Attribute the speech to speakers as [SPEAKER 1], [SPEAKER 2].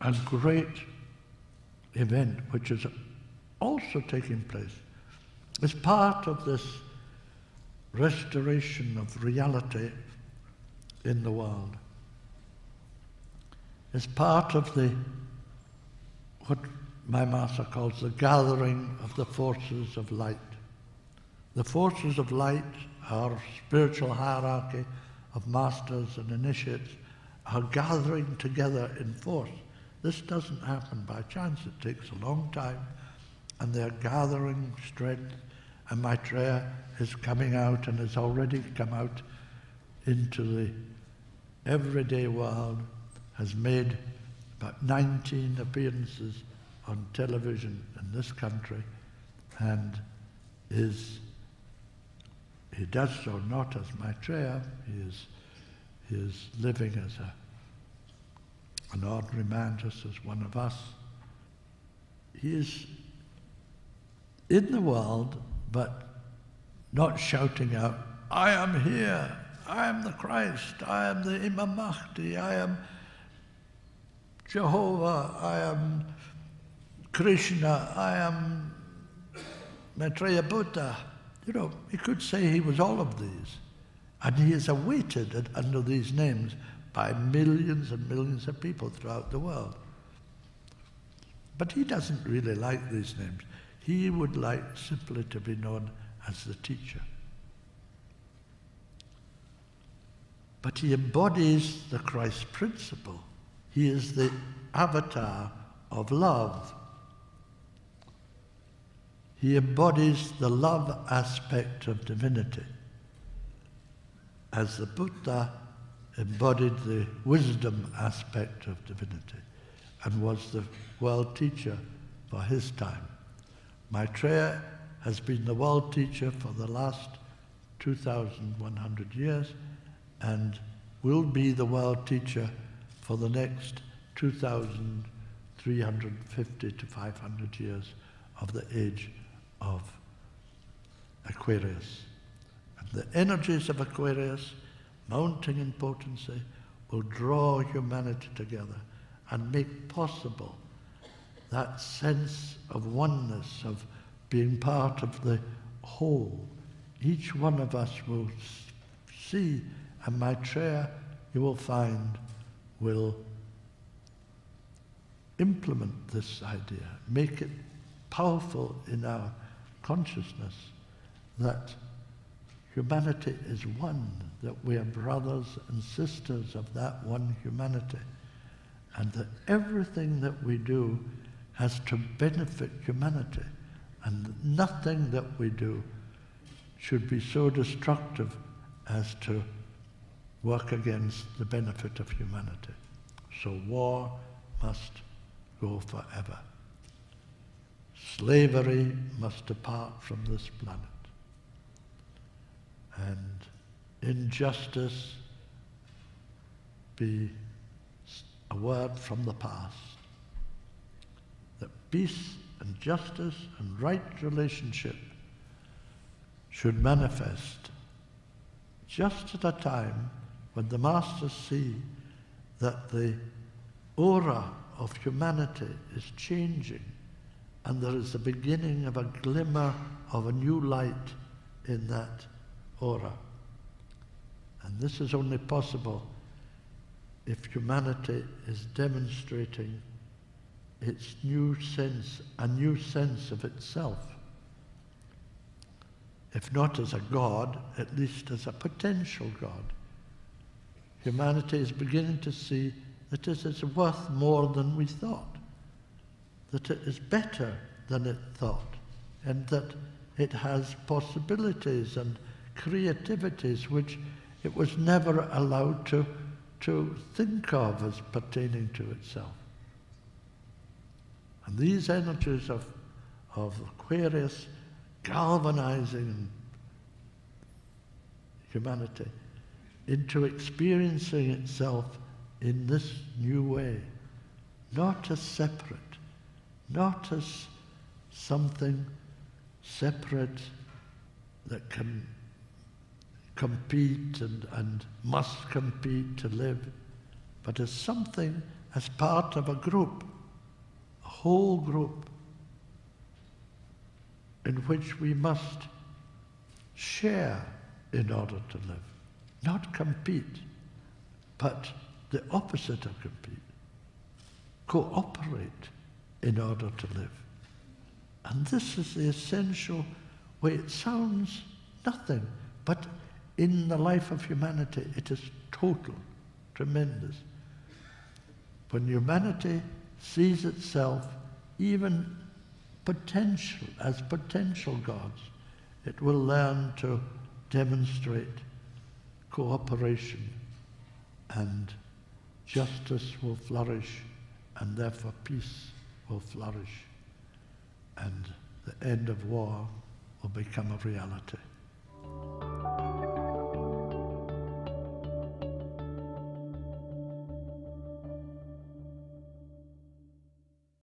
[SPEAKER 1] a great event which is also taking place. It's part of this restoration of reality in the world. It's part of what my master calls the gathering of the forces of light. The forces of light, our spiritual hierarchy of masters and initiates, are gathering together in force. This doesn't happen by chance. It takes a long time, and they're gathering strength, and Maitreya is coming out and has already come out into the everyday world, has made about 19 appearances on television in this country, and he does so not as Maitreya. He is living as an ordinary man, just as one of us. He is in the world, but not shouting out, "I am here, I am the Christ, I am the Imam Mahdi, I am Jehovah, I am Krishna, I am Maitreya Buddha." You know, he could say he was all of these. And he is awaited under these names by millions and millions of people throughout the world. But he doesn't really like these names. He would like simply to be known as the teacher. But he embodies the Christ principle. He is the avatar of love. He embodies the love aspect of divinity, as the Buddha embodied the wisdom aspect of divinity and was the world teacher for his time. Maitreya has been the world teacher for the last 2,100 years and will be the world teacher for the next 2,350 to 500 years of the age of Aquarius. And the energies of Aquarius, mounting in potency, will draw humanity together and make possible that sense of oneness, of being part of the whole. Each one of us will see, and Maitreya, you will find, will implement this idea, make it powerful in our consciousness that humanity is one, that we are brothers and sisters of that one humanity, and that everything that we do has to benefit humanity, and nothing that we do should be so destructive as to work against the benefit of humanity. So war must go forever. Slavery must depart from this planet. And injustice be a word from the past. That peace and justice and right relationship should manifest just at a time when the Masters see that the aura of humanity is changing and there is the beginning of a glimmer of a new light in that aura. And this is only possible if humanity is demonstrating its new sense, a new sense of itself. If not as a God, at least as a potential God. Humanity is beginning to see that it is worth more than we thought, that it is better than it thought, and that it has possibilities and creativities which it was never allowed to think of as pertaining to itself. And these energies of Aquarius galvanizing humanity into experiencing itself in this new way, not as separate, not as something separate that can compete and must compete to live, but as something, as part of a group, a whole group, in which we must share in order to live. Not compete, but the opposite of compete. Cooperate in order to live. And this is the essential way. It sounds nothing, but in the life of humanity it is total, tremendous. When humanity sees itself even as potential gods, it will learn to demonstrate cooperation, and justice will flourish, and therefore peace will flourish, and the end of war will become a reality.